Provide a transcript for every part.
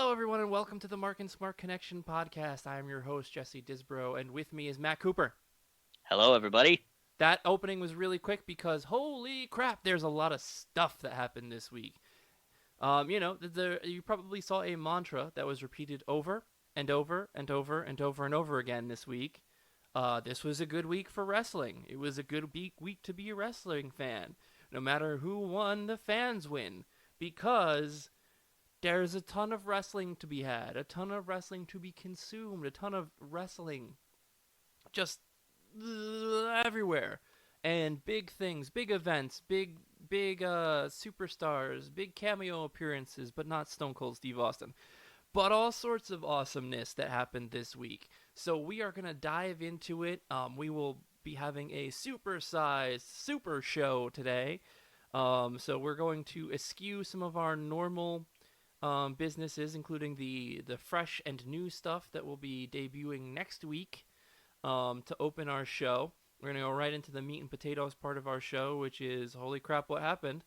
Hello, everyone, and welcome to the Mark and Smark Connection podcast. I am your host, Jesse Disbro, and with me is Matt Cooper. Hello, everybody. That opening was really quick because, holy crap, there's a lot of stuff that happened this week. You probably saw a mantra that was repeated over and over and over and over and over again this week. This was a good week for wrestling. It was a good week to be a wrestling fan. No matter who won, the fans win. Because there's a ton of wrestling to be had, a ton of wrestling to be consumed, a ton of wrestling just everywhere. And big things, big events, big superstars, big cameo appearances, but not Stone Cold Steve Austin. But all sorts of awesomeness that happened this week. So we are going to dive into it. We will be having a supersized super show today. So we're going to eschew some of our normal businesses, including the fresh and new stuff that will be debuting next week to open our show. We're going to go right into the meat and potatoes part of our show, which is holy crap, what happened?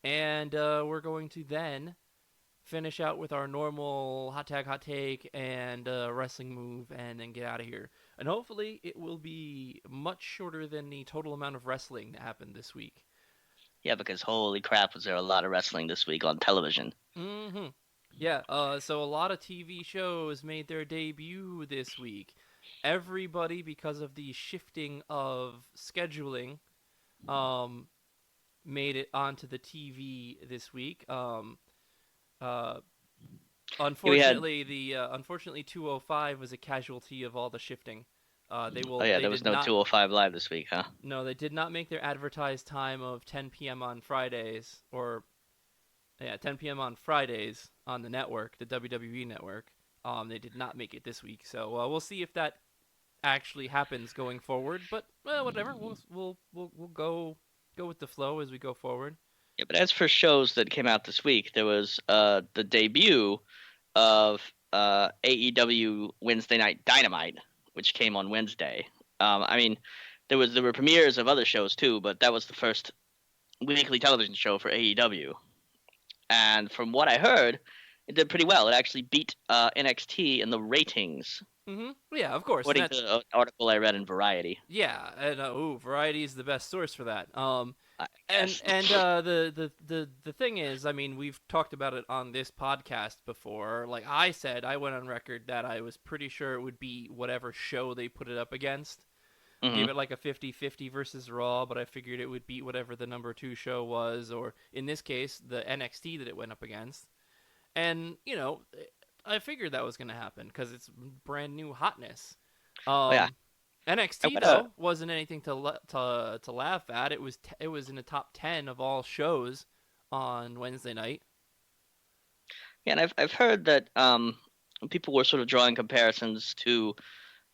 And we're going to then finish out with our normal hot tag, hot take, and wrestling move, and then get out of here. And hopefully it will be much shorter than the total amount of wrestling that happened this week. Yeah, because holy crap, was there a lot of wrestling this week on television. Mm-hmm. Yeah, so a lot of TV shows made their debut this week. Everybody, because of the shifting of scheduling, made it onto the TV this week. Uh, unfortunately, 205 was a casualty of all the shifting. There was no 205 Live this week, huh? No, they did not make their advertised time of 10 p.m. on Fridays, 10 p.m. on Fridays on the network, the WWE network. They did not make it this week, so we'll see if that actually happens going forward. But whatever, we'll go with the flow as we go forward. Yeah, but as for shows that came out this week, there was the debut of AEW Wednesday Night Dynamite, which came on Wednesday. There were premieres of other shows too, but that was the first weekly television show for AEW. And from what I heard, it did pretty well. It actually beat NXT in the ratings. Mm-hmm. Yeah, of course. According to an article I read in Variety. Yeah, and Variety is the best source for that. Yes. The thing is, I mean, we've talked about it on this podcast before. Like I said, I went on record that I was pretty sure it would be whatever show they put it up against. Mm-hmm. Gave it like a 50-50 versus Raw, but I figured it would beat whatever the number 2 show was, or in this case, the NXT that it went up against. And, I figured that was going to happen because it's brand new hotness. Yeah. NXT though wasn't anything to laugh at. It was in the top 10 of all shows on Wednesday night. Yeah, and I've heard that people were sort of drawing comparisons to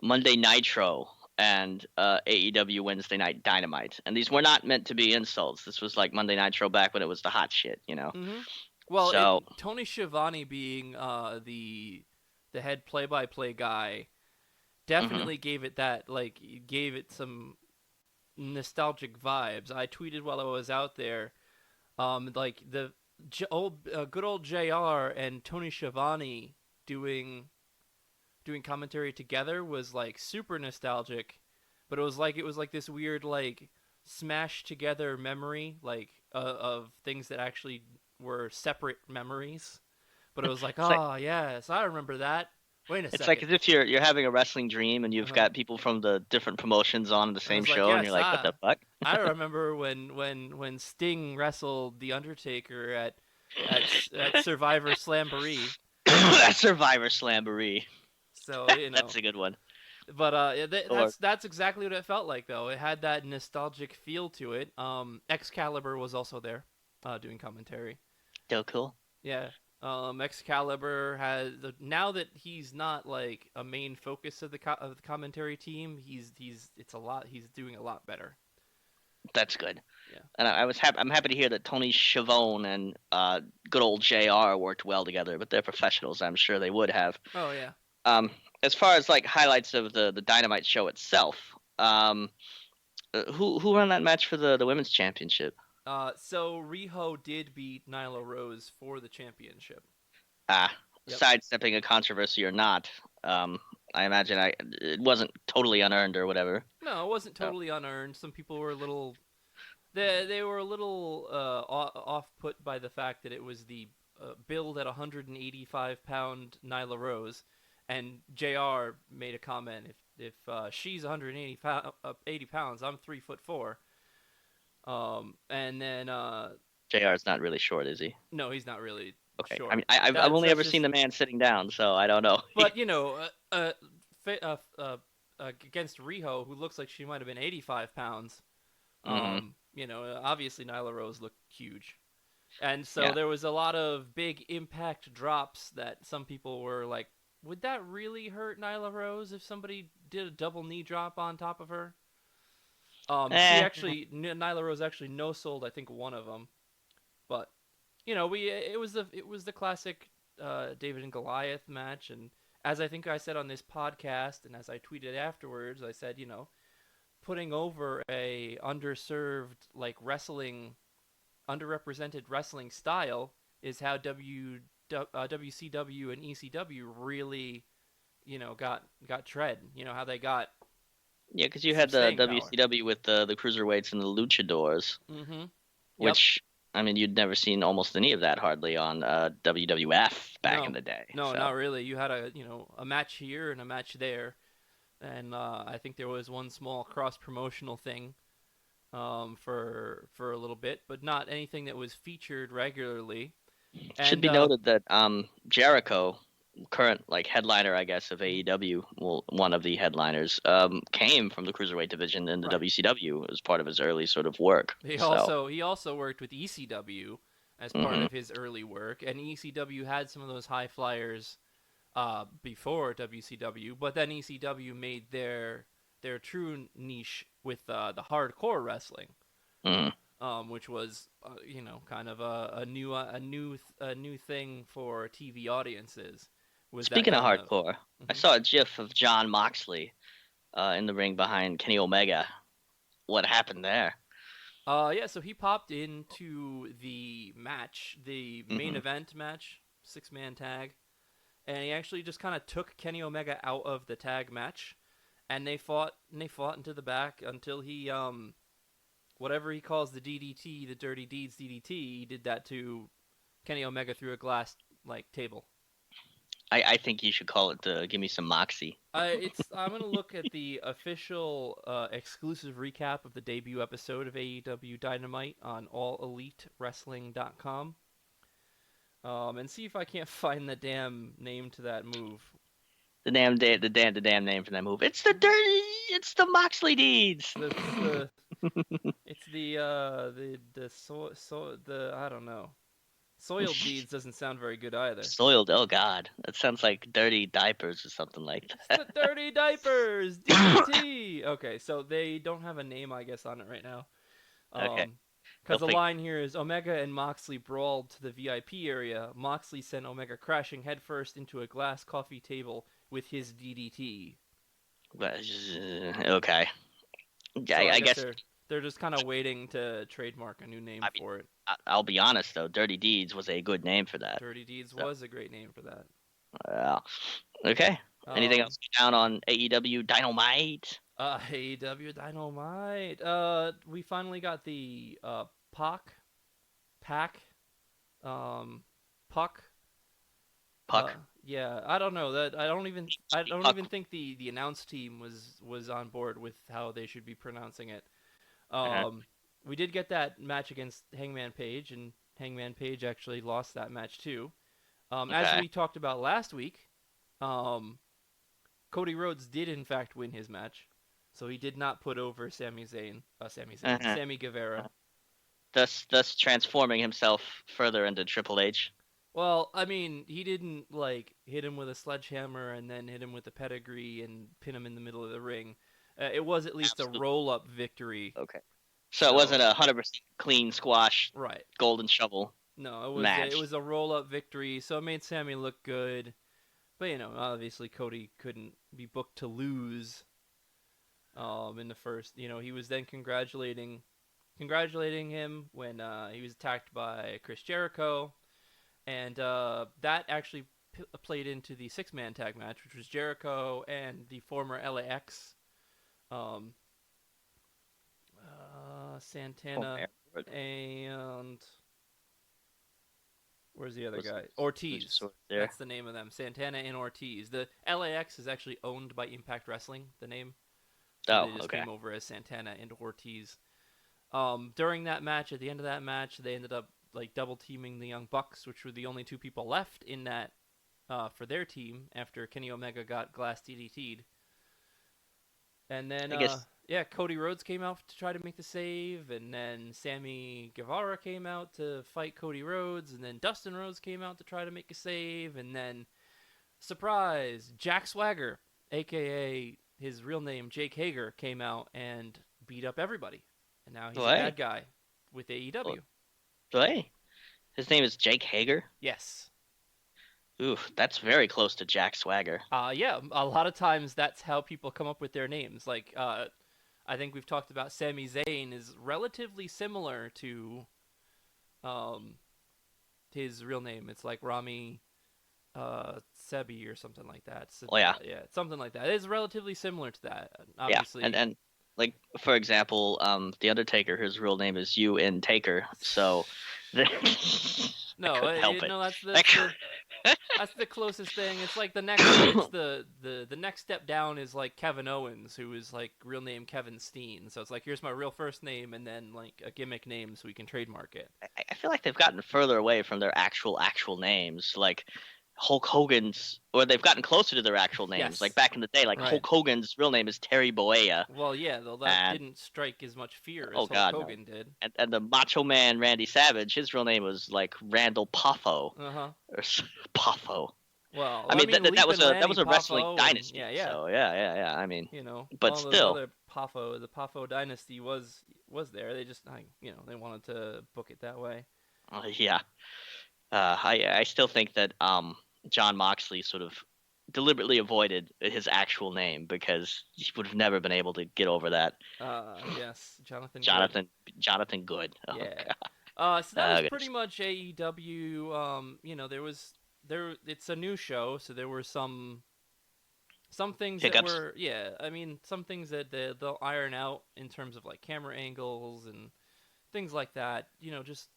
Monday Nitro and AEW Wednesday Night Dynamite, and these were not meant to be insults. This was like Monday Nitro back when it was the hot shit, Mm-hmm. Well, so, Tony Schiavone being the head play-by-play guy definitely gave it some nostalgic vibes. I tweeted while I was out there, the good old JR and Tony Schiavone doing commentary together was like super nostalgic, but it was like this weird like smashed together memory of things that actually were separate memories. But it was like, yes, I remember that. Wait a second. It's like as if you're having a wrestling dream and you've got people from the different promotions on the same show, and you're like, what the fuck? I remember when Sting wrestled The Undertaker at Survivor Slamboree. That Survivor Slamboree. So that's a good one. But that's exactly what it felt like, though. It had that nostalgic feel to it. Excalibur was also there, doing commentary. Still cool. Yeah. Excalibur has now that he's not like a main focus of the commentary team. He's doing a lot better. That's good. Yeah. And I'm happy to hear that Tony Schiavone and good old JR worked well together. But they're professionals. I'm sure they would have. Oh yeah. As far as like highlights of the Dynamite show itself, who won that match for the women's championship? So Riho did beat Nyla Rose for the championship. Yep. sidestepping a controversy or not, I imagine it wasn't totally unearned or whatever. No, it wasn't So, totally unearned. Some people were a little they were a little off put by the fact that it was the billed at 185-pound Nyla Rose, and Jr. made a comment if she's 80 pounds, I'm 3'4". And then JR is not really short, is he? no, he's not really Okay. I short. mean, I've only That's ever seen just the man sitting down, so I don't know. but against Riho, who looks like she might have been 85 pounds. Hmm. Obviously Nyla Rose looked huge. And so Yeah. there was a lot of big impact drops that some people were like, would that really hurt Nyla Rose if somebody did a double knee drop on top of her? Eh. Nyla Rose actually no sold I think one of them, but we it was the classic David and Goliath match, and as I think I said on this podcast, and as I tweeted afterwards, I said putting over a underserved like wrestling underrepresented wrestling style is how WCW and ECW really, got tread. How they got Yeah, because you some had the staying power. WCW with the cruiserweights and the luchadors, Mm-hmm. Yep. which I mean you'd never seen almost any of that hardly on WWF back in No, the day. no, So not really. You had a match here and a match there, and I think there was one small cross promotional thing for a little bit, but not anything that was featured regularly. should And be noted that Jericho, current like headliner, I guess, of AEW, well, one of the headliners, came from the cruiserweight division in the right. WCW as part of his early sort of work. He So, also he also worked with ECW as part hmm of his early work, and ECW had some of those high flyers before WCW, but then ECW made their true niche with the hardcore wrestling, hmm which was kind of a new thing for TV audiences. Was that speaking of kind of hardcore, I mhm. saw a GIF of John Moxley in the ring behind Kenny Omega. What happened there? Yeah, so he popped into the match, the main Hmm. event match, 6-man tag, and he actually just kind of took Kenny Omega out of the tag match, and they fought into the back until he whatever he calls the DDT, the Dirty Deeds DDT, he did that to Kenny Omega through a glass like table. I think you should call it the "Give Me Some Moxie." I'm gonna look at the official exclusive recap of the debut episode of AEW Dynamite on AllEliteWrestling.com, and see if I can't find the damn name to that move. The damn name for that move. It's the Moxley deeds. That's the it's the the I don't know. Soiled deeds doesn't sound very good either. Soiled. Oh God, that sounds like dirty diapers or something like It's that. the dirty diapers DDT. Okay, so they don't have a name I guess on it right now. Okay, Um, they'll because the figure. line here is Omega and Moxley brawled to the VIP area. Moxley sent Omega crashing headfirst into a glass coffee table with his DDT. Okay, So I I guess guess. they're just kind of waiting to trademark a new name I mean, for it. I'll be honest though. Dirty deeds was a good name for that. Dirty Deeds So, was a great name for that. okay. Anything Um, else down on AEW Dynamite? AEW Dynamite. We finally got the Pac, Pack, um, Puck. Uh, Puck. yeah, I don't know that. I don't Puck. even think the announce team was on board with how they should be pronouncing it. Uh-huh. We did get that match against Hangman Page, and Hangman Page actually lost that match too. As Okay. we talked about last week, um, Cody Rhodes did in fact win his match, so he did not put over Uh-huh. Sammy Guevara. Thus transforming himself further into Triple H. Well, I mean, he didn't like hit him with a sledgehammer and then hit him with a pedigree and pin him in the middle of the ring. It was at least a Absolutely. roll-up victory. Okay. So it So, wasn't 100% clean squash, right. golden shovel No, it match. was a roll-up victory, so it made Sammy look good. But obviously Cody couldn't be booked to lose in the first. He was then congratulating him when he was attacked by Chris Jericho, and that actually played into the six-man tag match, which was Jericho and the former LAX, um, Oh, Santana, Airport. and where's the other Was guy? Luchasaurus Ortiz. there? That's the name of them. Santana and Ortiz. The LAX is actually owned by Impact Wrestling, the name. So Oh, they just okay. came over as Santana and Ortiz. During that match, at the end of that match, they ended up like double teaming the Young Bucks, which were the only two people left in that for their team after Kenny Omega got glass DDT'd. And then I guess. yeah, Cody Rhodes came out to try to make the save, and then Sammy Guevara came out to fight Cody Rhodes, and then Dustin Rhodes came out to try to make a save, and then surprise, Jack Swagger, aka his real name Jake Hager, came out and beat up everybody, and now he's Well, a hey. bad guy with Well, AEW. hey. His name is Jake Hager. Yes. Ooh, that's very close to Jack Swagger. Yeah, a lot of times that's how people come up with their names. Like, I think we've talked about Sami Zayn is relatively similar to um, his real name. It's like Rami Sebi or something like that. So, Oh yeah, yeah, something like that. It is relatively similar to that. yeah, Obviously, and like for example, the Undertaker, his real name is U.N. Taker, so I no, couldn't help it. no, that's I that's the closest thing. It's like the next. It's the next step down is like Kevin Owens, who is like real name Kevin Steen. So it's like here's my real first name and then like a gimmick name so we can trademark it. I feel like they've gotten further away from their actual names. Like Hulk Hogan's, or they've gotten closer to their actual names. Like Yes, back in the day, like right. Hulk Hogan's real name is Terry Bollea, Well, yeah, though that and didn't strike as much fear as oh Hulk god no. Hogan did. And the Macho Man Randy Savage, his real name was like Randall Poffo Uh huh. or Poffo. Well, I I mean mean, that Leaping was Lanny a wrestling Poffo and dynasty. yeah, So yeah. I mean, but all those still, other Poffo, the Poffo dynasty was there. They just, they wanted to book it that way. yeah. I still think that John Moxley sort of deliberately avoided his actual name because he would have never been able to get over that. Yes, Jonathan Good. Jonathan Jonathan Good. Oh Yeah. god. So that was pretty Goodness. much AEW. It's a new show, so there were some things that Hiccups. were, yeah. I mean, some things that they'll iron out in terms of like camera angles and things like that. Just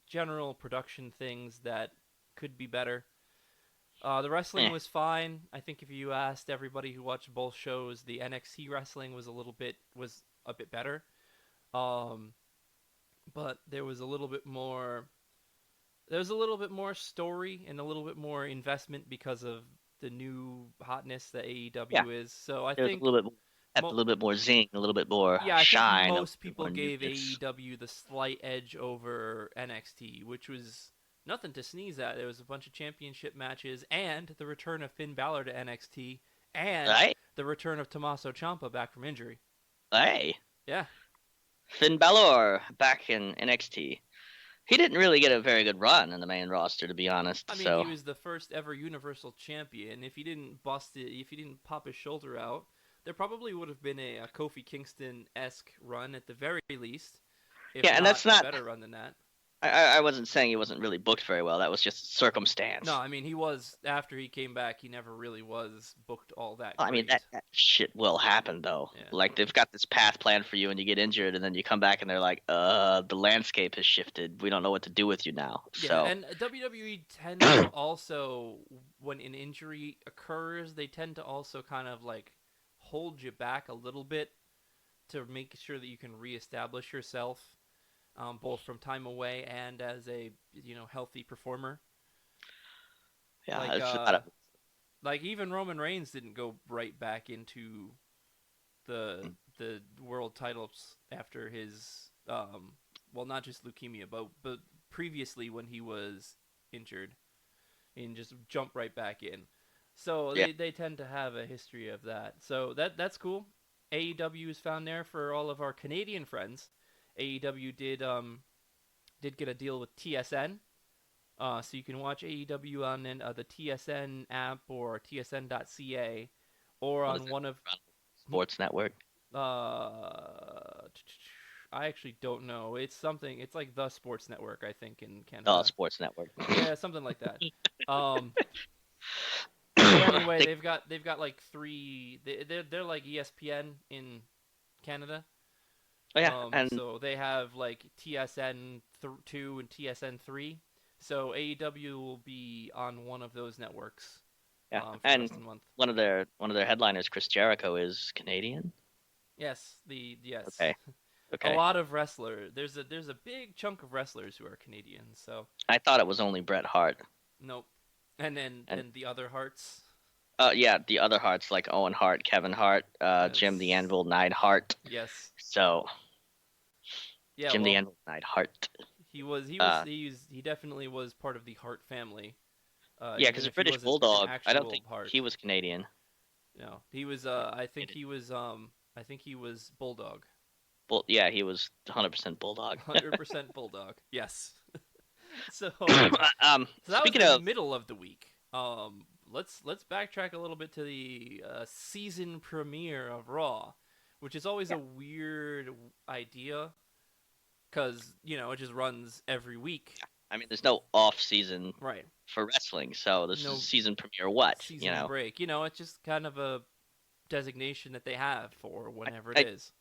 general production things that could be better. The wrestling Eh. was fine. I think if you asked everybody who watched both shows, the NXT wrestling was a bit better. Um, but there was a little bit more. There was a little bit more story and a little bit more investment because of the new hotness that Yeah. AEW is. So I There's a think, little bit a mo- little bit more zing, a little bit more yeah, I think shine, a little most bit people more gave newness. AEW the slight edge over NXT, which was nothing to sneeze at. There was a bunch of championship matches and the return of Finn Balor to NXT and Right? the return of Tommaso Ciampa back from injury. Hey. Yeah. Finn Balor back in NXT. He didn't really get a very good run in the main roster, to be honest. I mean, he So was the first ever Universal Champion. If he didn't bust it, if he didn't pop his shoulder out, there probably would have been a Kofi Kingston-esque run at the very least, if yeah, and not that's a not. better run than that. I wasn't saying he wasn't really booked very well. That was just No, circumstance. I mean, he was, after he came back, he never really was booked all that I mean great. that shit will happen though. Yeah. Like they've got this path planned for you, and you get injured, and then you come back, and they're like, the landscape has shifted. We don't know what to do with you now." Yeah, So and WWE tends to also, when an injury occurs, they tend to also kind of like hold you back a little bit to make sure that you can reestablish yourself, both from time away and as a healthy performer. yeah, Like it's not a. like even Roman Reigns didn't go right back into the world titles after his well, not just leukemia, but previously when he was injured and just jump right back in. So Yeah, they tend to have a history of that. So that's cool. AEW is found there for all of our Canadian friends. AEW did get a deal with TSN. So you can watch AEW on the TSN app or tsn.ca or what is on it? one of Sports Network. uh I actually don't know. It's something. It's like the Sports Network, I think, in Oh, Canada. Sports Network. Yeah, something like that. Um, anyway, They, they've got like three. They're like ESPN in Canada. oh yeah, and So they have like TSN 2 and TSN 3. So AEW will be on one of those networks yeah, for the rest and of the month. one of their headliners, Chris Jericho, is Canadian. Yes, yes. Okay, A okay. lot of wrestlers. There's a big chunk of wrestlers who are Canadian. So I thought it was only Bret Hart. nope. And then And the other Hearts. yeah, the other Harts like Owen Hart, Kevin Hart, Jim the Yes. Anvil Neidhart. Yes. So Yeah. Jim the Well, Anvil Neidhart. he definitely was part of the Hart family. Yeah, Even because a if he British wasn't an Bulldog, I don't actual think he Hart. was Canadian. No, he was. I think he was Bulldog. Yeah, he was 100% Bulldog. 100% Bulldog. Yes. So so that was Speaking the of, middle of the week. Let's backtrack a little bit to the season premiere of Raw, which is always yeah, a weird idea because it just runs every week. I mean, there's no off season Right. for wrestling, so this is No season premiere. What you season know? break. It's just kind of a designation that they have for whenever it I, is.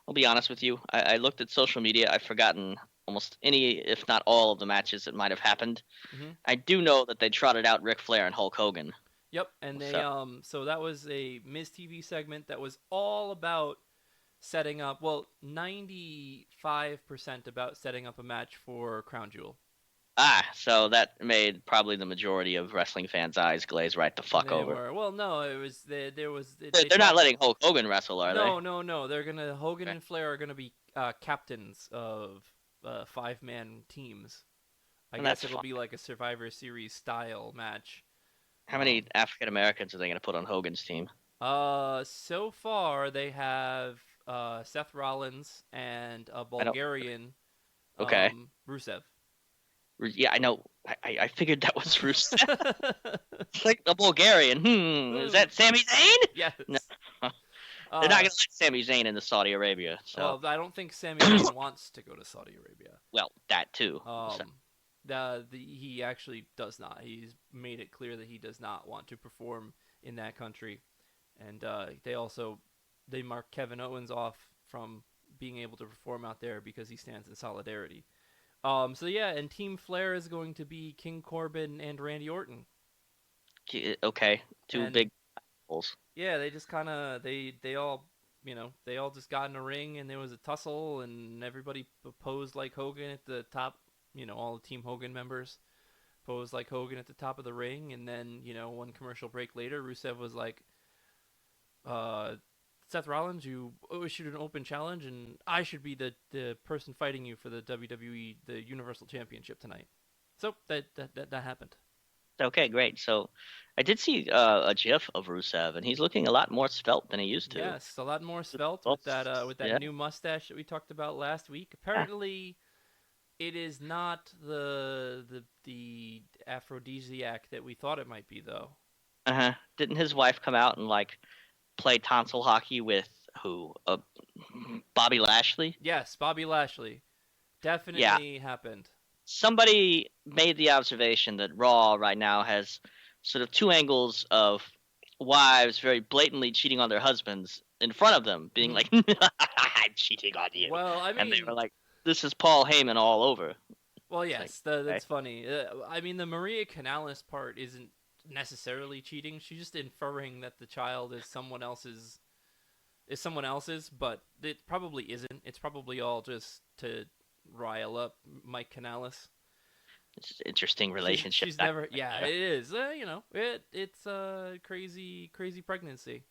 I'll be honest with you. I looked at social media. I've forgotten almost any, if not all, of the matches that might have happened. Hmm. I do know that they trotted out Ric Flair and Hulk Hogan. Yep, and they So so that was a Miz TV segment that was all about setting up, well, 95% about setting up a match for Crown Jewel. so that made probably the majority of wrestling fans' eyes glaze right the fuck They over. were, well, no, it was there was They're, they they're not talked. letting Hulk Hogan wrestle, are they? No, no, no. They're gonna Hogan Okay. and Flair are gonna be captains of 5-man teams. I And guess that's it'll fine. be like a Survivor Series style match. How many Um, African Americans are they going to put on Hogan's team? so far they have Seth Rollins and a I don't. Bulgarian, Okay. Rusev. Yeah, I know. I figured that was Rusev. It's like the Bulgarian. Is Hmm. that Sami Zayn? Yes. No, they're not Uh, going to let Sami Zayn into Saudi Arabia. So, well, I don't think Sami Zayn wants to go to Saudi Arabia. well, that too. So, Um, he actually does not. He's made it clear that he does not want to perform in that country, and they mark Kevin Owens off from being able to perform out there because he stands in solidarity. So yeah, and Team Flair is going to be King Corbin and Randy Orton, okay, two and big bulls. yeah, they just kind of they all just got in a ring and there was a tussle and everybody posed like Hogan at the top. All the Team Hogan members posed like Hogan at the top of the ring, and then one commercial break later, Rusev was like, uh, "Seth Rollins, you issued an open challenge, and I should be the person fighting you for the WWE the Universal Championship tonight." So that happened. Okay, great. So, I did see a GIF of Rusev, and he's looking a lot more svelte than he used to. Yes, a lot more svelte Well, with that yeah. new mustache that we talked about last week. Yeah. Apparently, it is not the aphrodisiac that we thought it might be, though. Uh-huh. Didn't his wife come out and like play tonsil hockey with who? Bobby Lashley? Yes, Bobby Lashley Yeah. definitely happened. Somebody made the observation that Raw right now has sort of two angles of wives very blatantly cheating on their husbands in front of them, being Hmm. like, "I'm cheating on you," Well, I and they were mean, like, "This is Paul Heyman all over." well, It's like, yes, okay. that's funny. I mean, the Maria Canales part isn't necessarily cheating. She's just inferring that the child is someone else's, but it probably isn't. It's probably all just to rile up Mike Canales. It's an interesting She's relationship she's never, dynamic yeah, there. it is. It's a crazy pregnancy.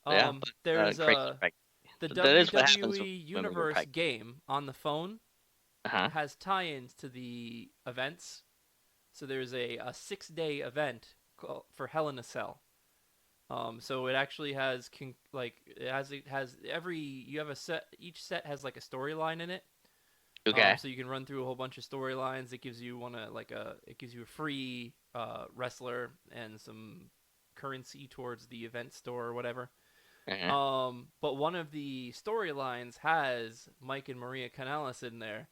Yeah, but There's crazy. Right. the That is what happens WWE when women are Universe pregnant. game on the phone Uh-huh. has tie-ins to the events. So there's a 6-day event for Hell in a Cell. So it actually has it has every you have a set each set has like a storyline in it. Okay. So you can run through a whole bunch of storylines. It gives you it gives you a free wrestler and some currency towards the event store or whatever. Uh-huh. But one of the storylines has Mike and Maria Canales in there,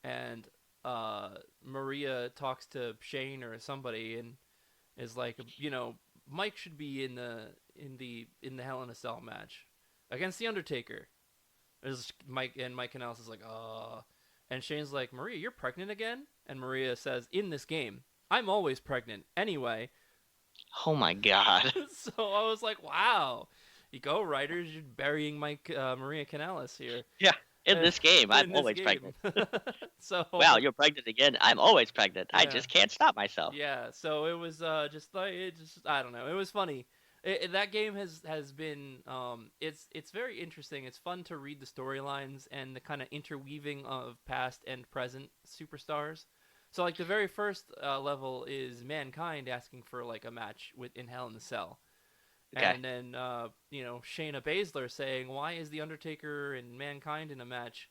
and Maria talks to Shane or somebody, and is like, Mike should be in the Hell in a Cell match against the Undertaker. There's Mike Kanellis is like, and Shane's like, Maria, you're pregnant again? And Maria says, in this game, I'm always pregnant anyway. Oh my God. So I was like, wow, you go writers, you're burying Maria Kanellis here. Yeah. In Uh, this game, I'm in this always game. pregnant. So Wow, you're pregnant again. I'm always pregnant. I yeah, just can't stop myself. yeah. So it was just like I don't know. It was funny. That game has been it's very interesting. It's fun to read the storylines and the kind of interweaving of past and present superstars. So like the very first level is Mankind asking for like a match in Hell in the Cell, Okay. and then Shayna Baszler saying, "Why is the Undertaker and Mankind in a match?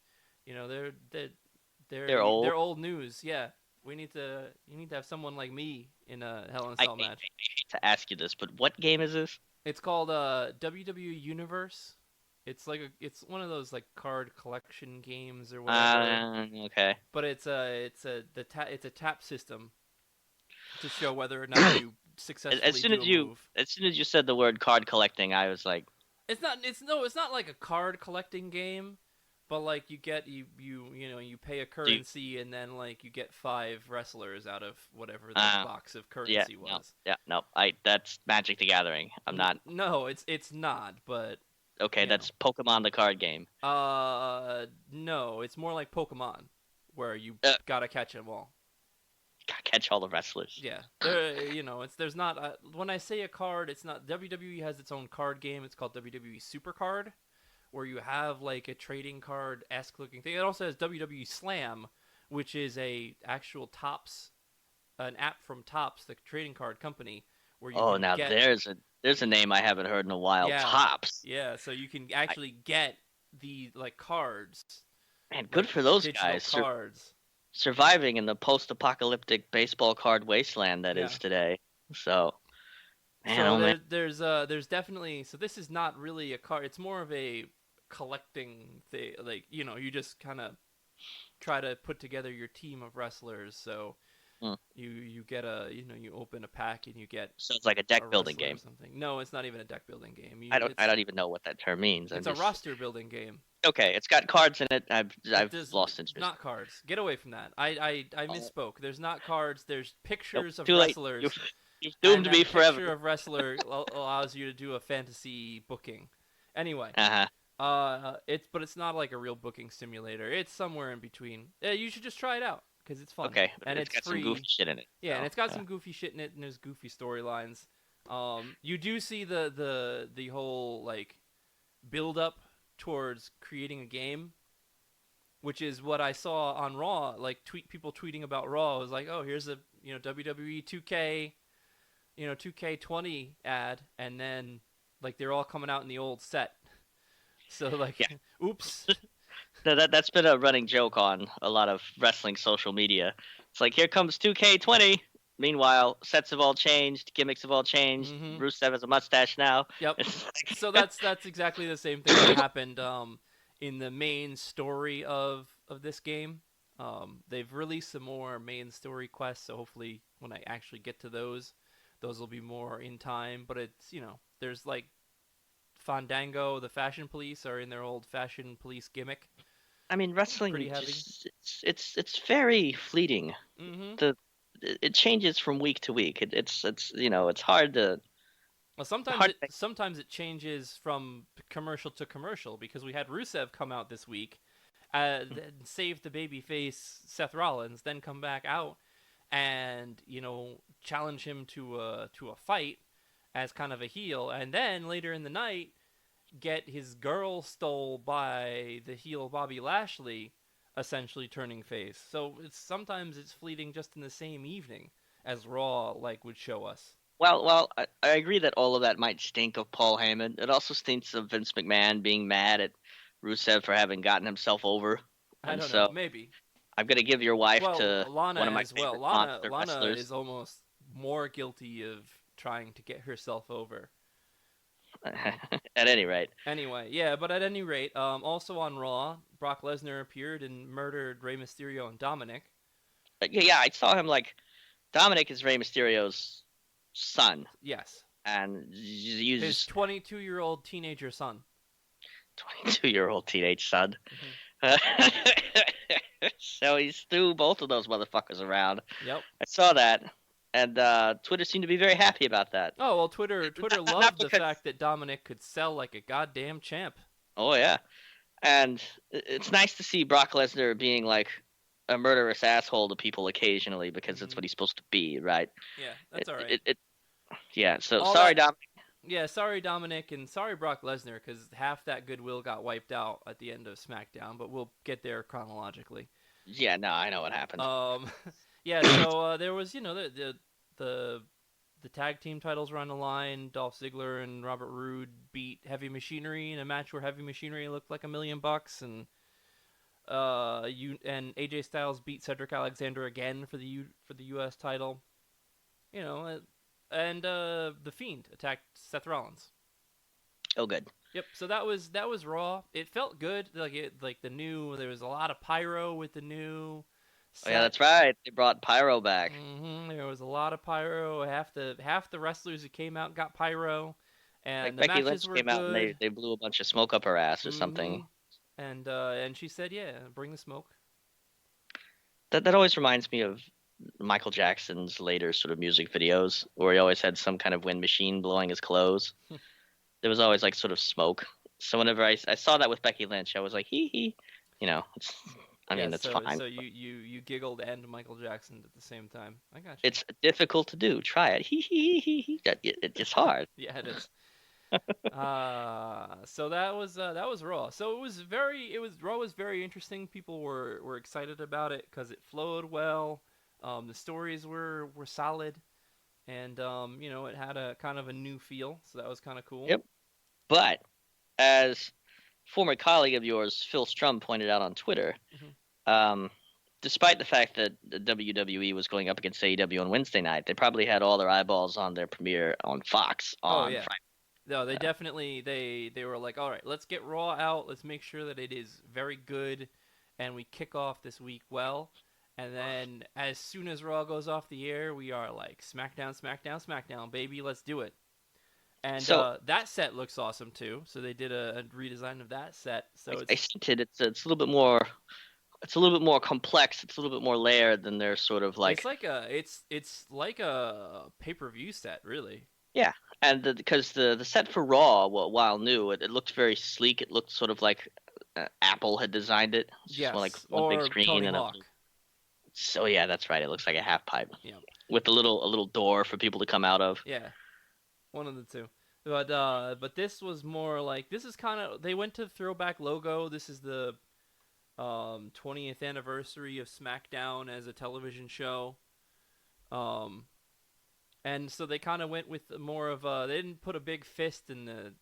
They're old. they're old news. Yeah, you need to have someone like me in a Hell in a Cell match." I hate to ask you this, but what game is this? It's called WWE Universe. It's one of those like card collection games or whatever. Okay. But it's a tap system to show whether or not you As successfully soon do as a you move. as soon as you said the word card collecting, I was like, It's not like a card collecting game, but like you pay a currency and then like you get 5 wrestlers out of whatever the box of yeah, currency no, was. yeah, no. That's Magic the Gathering. I'm not. No, it's not, but Okay, you know. that's Pokemon the card game. No, it's more like Pokemon, where you gotta catch them all. Gotta catch all the wrestlers. Yeah, there's not. When I say a card, it's not. WWE has its own card game. It's called WWE Super Card, where you have like a trading card esque looking thing. It also has WWE Slam, which is a actual Tops, an app from Tops, the trading card company, where you Oh, can now get. there's a name I haven't heard in a while. Yeah, Tops. yeah. So you can actually get the like cards, Man, good like for those digital guys. cards. Surviving in the post-apocalyptic baseball card wasteland that Yeah. is today. So, man, So oh man. there's definitely, so this is not really a card. It's more of a collecting thing. Like you just kind of try to put together your team of wrestlers. So Hmm. you get you open a pack and you get So it's like a a deck building wrestler or game. something. No, it's not even a deck building game. I don't even know what that term means. It's a roster building game. Okay. It's got cards in it. I've There's lost interest. not cards. Get away from that. I misspoke. There's not cards. There's pictures of Too late. wrestlers. You've And doomed that me picture forever. of wrestler allows you to do a fantasy booking. Anyway, Uh huh. it's not like a real booking simulator. It's somewhere in between. Yeah, you should just try it out because it's fun. Okay. And It's got free. some goofy shit in it. Yeah, So, and it's got some goofy shit in it, and there's goofy storylines. You do see the whole like build up towards creating a game, which is what I saw on Raw. Like people tweeting about Raw. It was like, oh, here's a WWE 2K 2K20 ad, and then like they're all coming out in the old set. So like, Yeah. oops. That's been a running joke on a lot of wrestling social media. It's like, here comes 2K20. Meanwhile, sets have all changed, gimmicks have all changed. Mhm. Rusev has a mustache now. Yep. It's like- So that's exactly the same thing that happened in the main story of this game. They've released some more main story quests, so hopefully when I actually get to those will be more in time. But it's there's like Fandango, the Fashion Police are in their old Fashion Police gimmick. I mean, wrestling Pretty heavy. it's very fleeting. Mm-hmm. It changes from week to week. It's it's hard to. Well, Hard sometimes it changes from commercial to commercial because we had Rusev come out this week, then save the babyface Seth Rollins, then come back out and challenge him to a fight as kind of a heel, and then later in the night get his girl stole by the heel Bobby Lashley, essentially turning face. So sometimes it's fleeting just in the same evening as Raw like would show us. Well, I agree that all of that might stink of Paul Heyman. It also stinks of Vince McMahon being mad at Rusev for having gotten himself over. I And don't so know, maybe. I'm gonna give your wife Well, to Lana one of my as well. favorite Lana monster Lana wrestlers. is almost more guilty of trying to get herself over. At any rate, Anyway, yeah, but at any rate, also on Raw, Brock Lesnar appeared and murdered Rey Mysterio and Dominic. yeah, I saw him like Dominic is Rey Mysterio's son, Yes, and you his just 22-year-old teenager son. 22-year-old teenage son. Hmm. So he's threw both of those motherfuckers around. Yep. I saw that, and Twitter seemed to be very happy about that. Oh well, Twitter Not loved the because, fact that Dominic could sell like a goddamn champ. oh yeah, and it's nice to see Brock Lesnar being like a murderous asshole to people occasionally because that's Hmm. what he's supposed to be, right? Yeah, that's It, all right. it, it yeah. So All sorry, that. Dom. Yeah, sorry Dominic and sorry Brock Lesnar because half that goodwill got wiped out at the end of SmackDown, but we'll get there chronologically. Yeah, no, I know what happened. Um, yeah, so there was the the tag team titles were on the line. Dolph Ziggler and Robert Roode beat Heavy Machinery in a match where Heavy Machinery looked like $1 million, and AJ Styles beat Cedric Alexander again for the U.S. title. You know, and the Fiend attacked Seth Rollins. Oh, good. Yep. So that was Raw. It felt good. Like the new. There was a lot of pyro with the new Oh yeah, set. that's right. They brought Pyro back. There was a lot of pyro. Half the wrestlers who came out got pyro, Like and the Becky matches Lynch were came out and good. they blew a bunch of smoke up her ass or hmm something. And she said, "Yeah, bring the smoke." That always reminds me of Michael Jackson's later sort of music videos where he always had some kind of wind machine blowing his clothes. There was always like sort of smoke. So whenever I saw that with Becky Lynch, I was like, hee hee. It's, I Yeah. mean, that's fine. So you giggled and Michael Jackson at the same time. I got you. It's difficult to do. Try it. Hee hee hee hee. It's hard. Yeah, it is. So that was Raw. So Raw was very interesting. People were excited about it because it flowed well. The stories were solid, and it had a kind of a new feel. So that was kind of cool. Yep. But as former colleague of yours, Phil Strum, pointed out on Twitter, Hmm. um, despite the fact that the WWE was going up against AEW on Wednesday night, they probably had all their eyeballs on their premiere on Fox Oh on yeah. Friday. No, they definitely they were like, all right, let's get Raw out. Let's make sure that it is very good, and we kick off this week well. And then as soon as Raw goes off the air, we are like SmackDown, SmackDown, SmackDown, baby, let's do it. And So that set looks awesome too. So they did a redesign of that set. So I it's sent it. It's a little bit more. It's a little bit more complex. It's a little bit more layered than their sort of it's like. like it's like a pay-per-view set, really. Yeah, and because the set for Raw, while new, it looked very sleek. It looked sort of like Apple had designed it. It's just like Yes, one big or screen Tony and a Hawk. little. So yeah, that's right. It looks like a half pipe Yeah, with a little door for people to come out of. yeah, one of the two. But this was more like this is kind of they went to throwback logo. This is the 20th anniversary of SmackDown as a television show. Um, and so they kind of went with more of a. They didn't put a big fist in the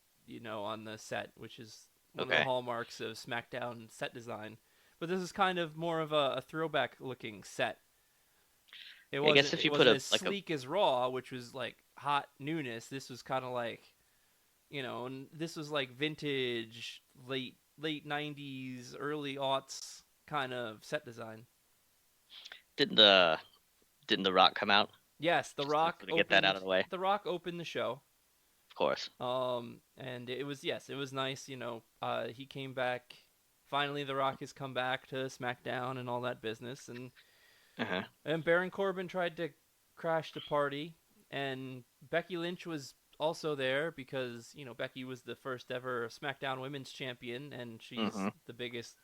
on the set, which is one of the Okay. hallmarks of SmackDown set design. But this is kind of more of a throwback looking set. I guess if It you put wasn't a as like a sleek as Raw, which was like hot newness. This was kind of like and this was like vintage late '90s, early aughts kind of set design. didn't the didn't the Rock come out? Yes, Just to sort of get that out of the way. The Rock opened the show. Of course. And it was yes, it was nice. He came back. Finally, The Rock has come back to SmackDown and all that business, Uh-huh. and Baron Corbin tried to crash the party, and Becky Lynch was also there because Becky was the first ever SmackDown Women's Champion, and she's Mm-hmm. the biggest,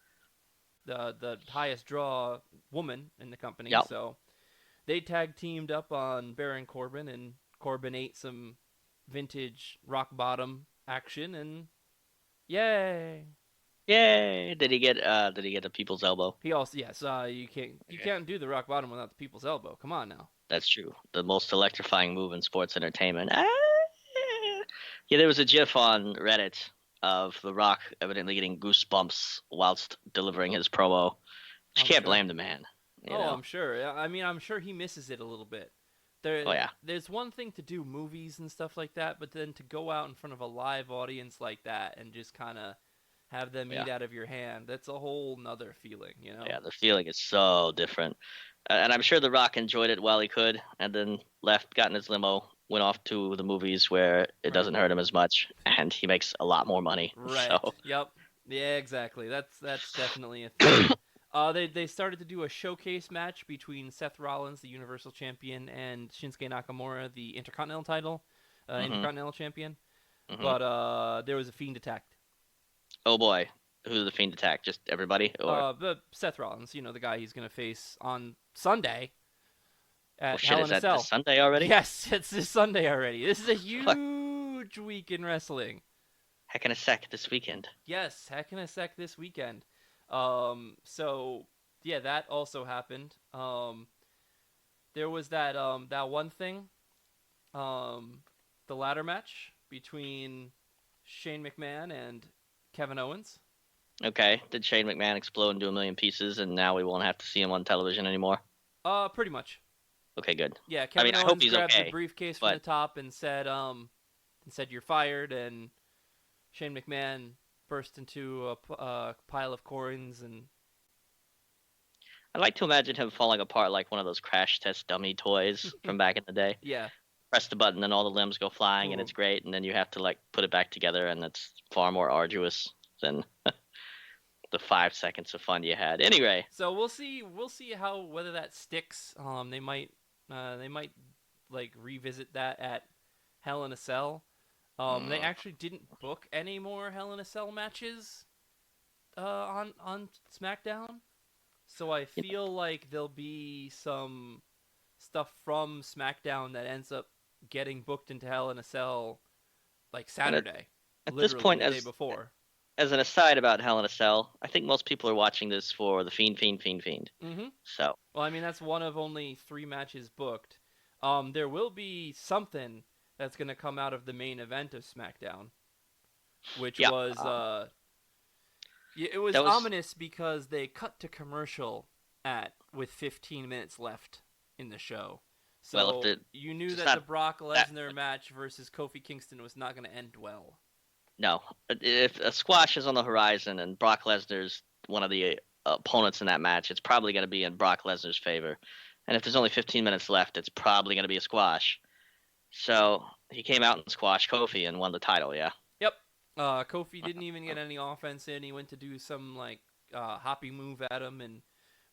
the highest draw woman in the company. Yep. So they tag teamed up on Baron Corbin, and Corbin ate some vintage rock bottom action, and yay! Yay! Did he get a people's elbow? He also yes, you can't do the rock bottom without the people's elbow. Come on now. That's true. The most electrifying move in sports entertainment. Ah! Yeah, there was a GIF on Reddit of The Rock evidently getting goosebumps whilst delivering his promo. Which I'm can't sure. blame the man. You Oh, know. I'm sure. I mean, I'm sure he misses it a little bit. Oh yeah. There's one thing to do movies and stuff like that, but then to go out in front of a live audience like that and just kind of have them Yeah. eat out of your hand, that's a whole nother feeling. Yeah, the feeling is so different. And I'm sure The Rock enjoyed it while he could, and then left, got in his limo, went off to the movies where it Right. doesn't hurt him as much, and he makes a lot more money. Right. So, Yep. Yeah, exactly. That's definitely a thing. They started to do a showcase match between Seth Rollins, the Universal Champion, and Shinsuke Nakamura, the hmm Intercontinental Champion. hmm But there was a Fiend attacked. oh boy, who's the Fiend attack? Just everybody, or But Seth Rollins, the guy he's gonna face on Sunday oh at shit, Hell is in a that this Cell. Sunday already? Yes, it's this Sunday already. This is a Fuck, huge week in wrestling. heck in a sec this weekend. Yes, heck in a sec this weekend. So yeah, that also happened. There was that one thing, um, the ladder match between Shane McMahon and Kevin Owens. Okay, did Shane McMahon explode into a million pieces, and now we won't have to see him on television anymore? Pretty much. Okay, good. Yeah, I mean, Kevin I hope Owens he's grabbed the okay, briefcase from but the top and said you're fired, and Shane McMahon burst into a pile of coins and I'd like to imagine him falling apart like one of those crash test dummy toys from back in the day. yeah. Press the button, and all the limbs go flying, and Ooh. it's great, and then you have to like put it back together, and it's far more arduous than the 5 seconds of fun you had. Anyway, So we'll see. We'll see how whether that sticks. They might like revisit that at Hell in a Cell. They mm, actually didn't book any more Hell in a Cell matches on SmackDown. So I you feel like there'll be some stuff from SmackDown that ends up getting booked into Hell in a Cell like know, and Saturday, at this literally point, the day before. as an aside about Hell in a Cell, I think most people are watching this for the Fiend, Fiend, Fiend, Fiend. Mm-hmm. So Well, I mean that's one of only 3 matches booked. There will be something that's gonna come out of the main event of SmackDown, which yeah, was it was that was ominous because they cut to commercial at with 15 minutes left in the show. well, if So the you knew it's that the not Brock that Lesnar match versus Kofi Kingston was not going to end well. no, if a squash is on the horizon and Brock Lesnar's one of the opponents in that match, it's probably going to be in Brock Lesnar's favor. And if there's only 15 minutes left, it's probably going to be a squash. So he came out and squashed Kofi and won the title. Yeah, Yep. Kofi didn't even get any offense in. He went to do some like hoppy move at him, and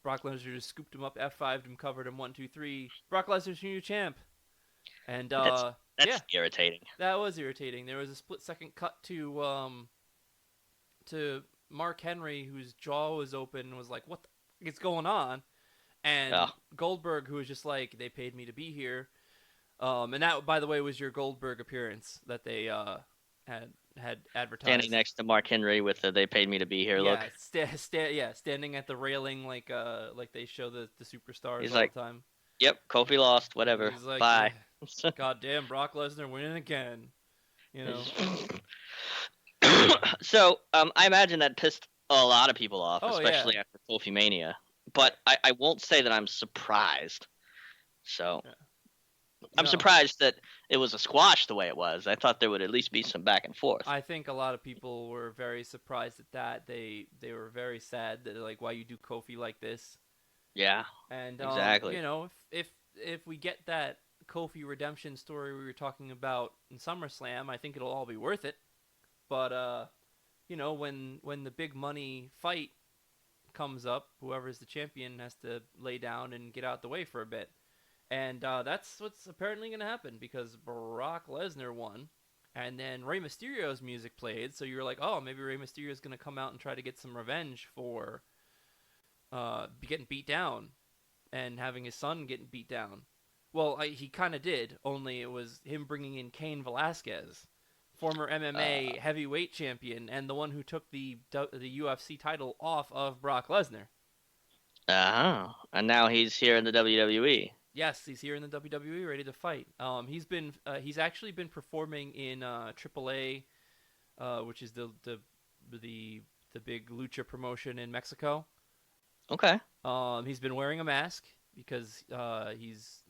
Brock Lesnar just scooped him up, F5'd him, covered him, 1, 2, 3. Brock Lesnar's your new champ. And that's yeah, irritating. that was irritating. There was a split-second cut to Mark Henry, whose jaw was open, and was like, "What the f- is going on?" And Oh, Goldberg, who was just like, "They paid me to be here." And that, by the way, was your Goldberg appearance that they had standing advertised. next to Mark Henry with the "They paid me to be here" look. Yeah, standing at the railing like they show the superstars He's all like, the time. "Yep, Kofi lost. Whatever. He's like, Bye." God damn, Brock Lesnar winning again. You know. So, I imagine that pissed a lot of people off, Oh yeah. especially after Kofi Mania. But I won't say that I'm surprised. So Yeah. I'm No, surprised that it was a squash the way it was. I thought there would at least be some back and forth. I think a lot of people were very surprised at that. They were very sad that like why you do Kofi like this. Yeah, And exactly. if we get that Kofi redemption story we were talking about in SummerSlam, I think it'll all be worth it. But when the big money fight comes up, whoever's the champion has to lay down and get out the way for a bit. And that's what's apparently going to happen because Brock Lesnar won. And then Rey Mysterio's music played, so you're like, oh, maybe Rey Mysterio's going to come out and try to get some revenge for getting beat down and having his son getting beat down. Well, he kind of did, only it was him bringing in Cain Velasquez, former MMA heavyweight champion and the one who took the UFC title off of Brock Lesnar. And now he's here in the WWE. Yes, he's here in the WWE, ready to fight. He's actually been performing in AAA, which is the big lucha promotion in Mexico. Okay. He's been wearing a mask because he's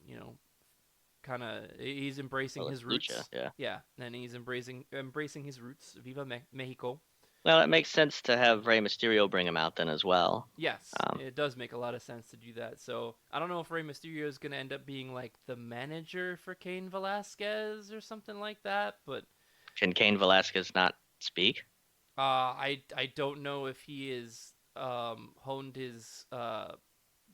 embracing Well, his it's roots. lucha. Yeah. Yeah, and he's embracing his roots. Viva Mexico. Well, it makes sense to have Rey Mysterio bring him out then as well. Yes, Um, it does make a lot of sense to do that. So I don't know if Rey Mysterio is going to end up being like the manager for Cain Velasquez or something like that, but can Cain Velasquez not speak? I don't know if he is honed his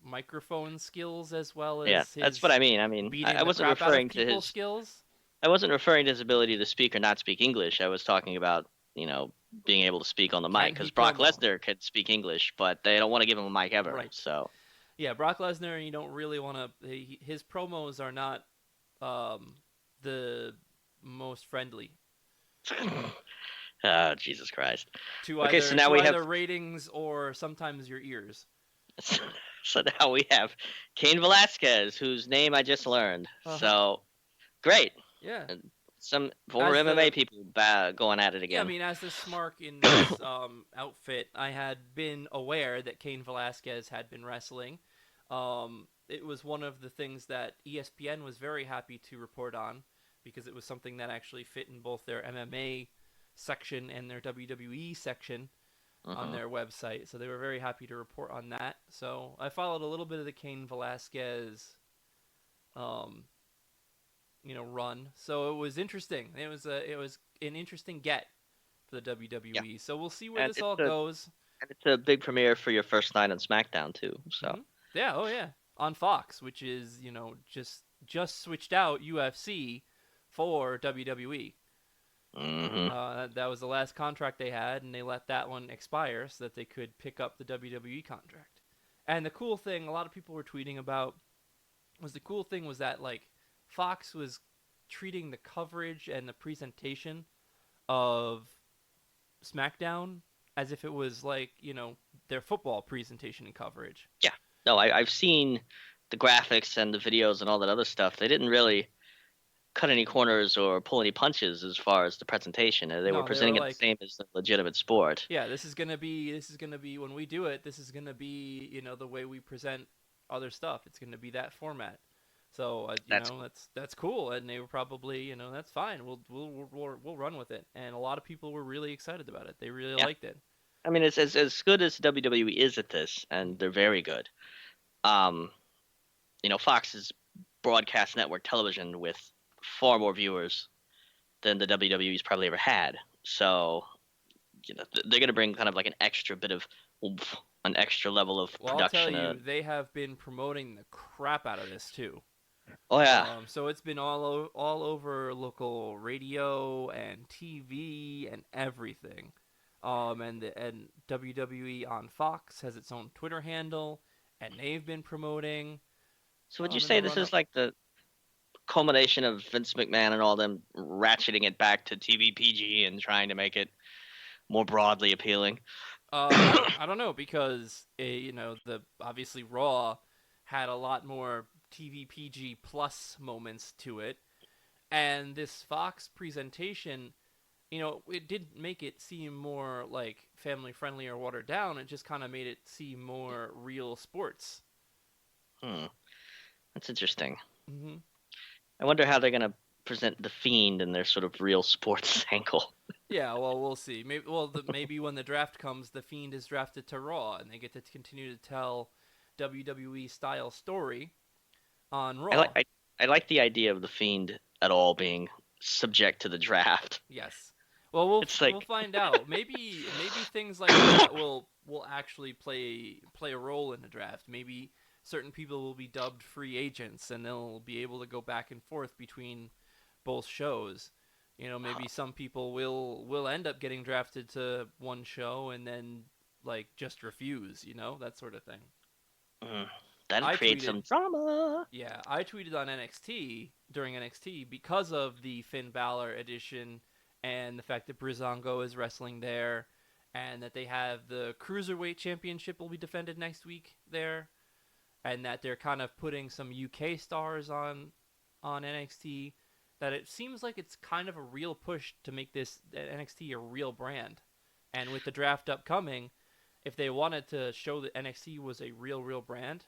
microphone skills as well Yeah, as that's what his I mean. I mean, beating I the wasn't crap out of referring to people his. skills. I wasn't referring to his ability to speak or not speak English. I was talking about, being able to speak on the mic Can because he Brock promo? Lesnar could speak English, but they don't want to give him a mic ever. Right. So, Yeah, Brock Lesnar. You don't really want to. His promos are not um, the most friendly oh, Jesus Christ. to Okay, so either now to we have either ratings or sometimes your ears. so now we have Cain Velasquez, whose name I just learned. Uh huh. So great, Yeah. and some former As MMA the people going at it Yeah, I again. mean, as the Smark in this outfit, I had been aware that Cain Velasquez had been wrestling. It was one of the things that ESPN was very happy to report on because it was something that actually fit in both their MMA section and their WWE section on Hmm. their website. So they were very happy to report on that. So I followed a little bit of the Cain Velasquez um, run. So it was interesting. It was an interesting get for the Yeah, WWE. So we'll see where and this all goes. it's a big premiere for your first night on SmackDown too. So. Yeah, oh yeah, on Fox, which is just switched out UFC for WWE. Hmm. That was the last contract they had, and they let that one expire so that they could pick up the WWE contract. And the cool thing, a lot of people were tweeting about, was that like Fox was treating the coverage and the presentation of SmackDown as if it was like their football presentation and coverage. Yeah. No, I've seen the graphics and the videos and all that other stuff. They didn't really cut any corners or pull any punches as far as the presentation. They were No, they were presenting it the like, same as a legitimate sport. yeah, this is gonna be when we do it. This is gonna be the way we present other stuff. It's gonna be that format. So That's cool. that's cool, and they were probably that's fine. We'll run with it, and a lot of people were really excited about it. They really Yeah. liked it. I mean, it's as good as WWE is at this, Mhm. and they're very good. Um, Fox is broadcast network television with far more viewers than the WWE's probably ever had. So, they're going to bring kind of like an extra bit of oomph, an extra level of Well, I'll tell production. you, they have been promoting the crap out of this too. Oh yeah. So it's been all over local radio and TV and everything. And WWE on Fox has its own Twitter handle, and they've been promoting So would you in the say this run is up. like the culmination of Vince McMahon and all them ratcheting it back to TV PG and trying to make it more broadly appealing? I don't know because the obviously Raw had a lot more TV PG plus moments to it, and this Fox presentation, it didn't make it seem more like family friendly or watered down. It just kind of made it seem more real sports. Hmm, that's interesting. Hmm. I wonder how they're gonna present the Fiend in their sort of real sports angle. Yeah, well, we'll see. Maybe when the draft comes, the Fiend is drafted to Raw, and they get to continue to tell WWE style story on I like Raw. I like the idea of the Fiend at all being subject to the draft. Yes. Well, we'll It's we'll like find out. Maybe things like that will actually play a role in the draft. Maybe certain people will be dubbed free agents, and they'll be able to go back and forth between both shows. Maybe some people will end up getting drafted to one show and then like just refuse. That sort of thing. mm, that'd I create tweeted some drama. Yeah, I tweeted on NXT during NXT because of the Finn Balor edition and the fact that Brizongo is wrestling there and that they have the Cruiserweight Championship will be defended next week there and that they're kind of putting some UK stars on NXT that it seems like it's kind of a real push to make this NXT a real brand. And with the draft upcoming, if they wanted to show that NXT was a real brand,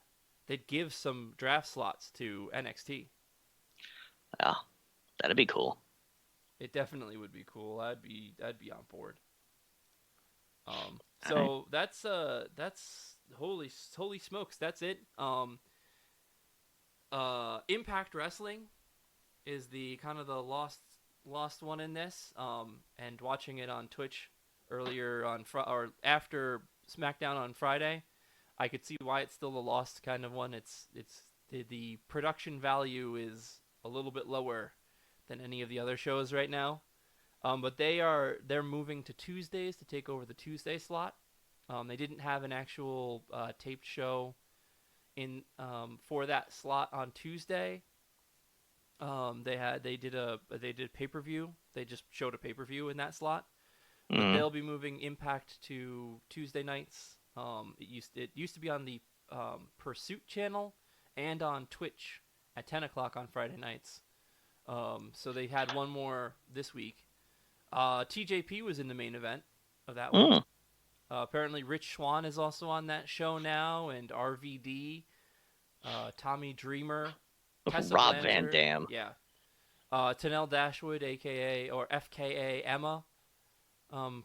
they'd give some draft slots to NXT. Yeah, that'd be cool. It definitely would be cool. I'd be on board. All right. So that's holy smokes, that's it. Impact Wrestling is the kind of the lost one in this. And watching it on Twitch earlier on or after SmackDown on Friday, I could see why it's still the lost kind of one. It's the production value is a little bit lower than any of the other shows right now. But they're moving to Tuesdays to take over the Tuesday slot. They didn't have an actual taped show in for that slot on Tuesday. They did pay per view. They just showed a pay per view in that slot, but Mm. they'll be moving Impact to Tuesday nights. It used to be on the Pursuit channel and on Twitch at 10 o'clock on Friday nights. So they had one more this week. TJP was in the main event of that one. Mm. Apparently, Rich Swann is also on that show now, and RVD, Tommy Dreamer, Tessa Rob Van Blanchard, Dam. yeah, Tanel Dashwood, aka or FKA Emma,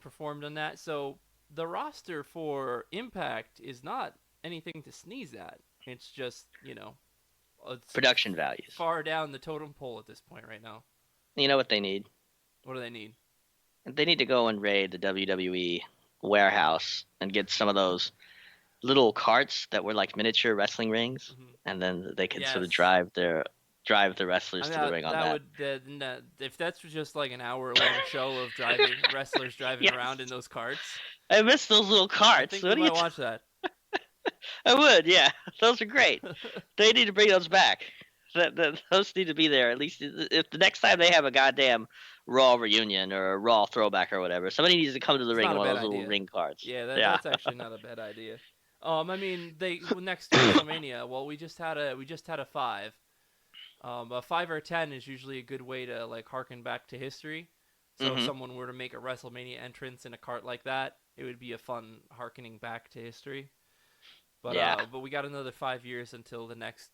performed on that. So the roster for Impact is not anything to sneeze at. It's just it's Production values. far down the totem pole at this point right now. You know what they need? What do they need? They need to go and raid the WWE warehouse and get some of those little carts that were like miniature wrestling rings, Mm-hmm. and then they can sort of Yes. drive the wrestlers I to mean, the ring on that that. would if that's just like an hour-long show of driving wrestlers driving Yes. around in those carts. I miss those little I carts. think What we do you might watch that. I would, yeah. Those are great. They need to bring those back. Those need to be there. At least if the next time they have a goddamn Raw reunion or a Raw throwback or whatever, somebody needs to come to the It's ring not in a one of bad those little idea. ring carts. Yeah, Yeah. that's actually not a bad idea. I mean, next to WrestleMania. Well, we just had a 5. A 5 or 10 is usually a good way to like harken back to history. So if Mhm. someone were to make a WrestleMania entrance in a cart like that, it would be a fun harkening back to history. Yeah. But we got another 5 years until the next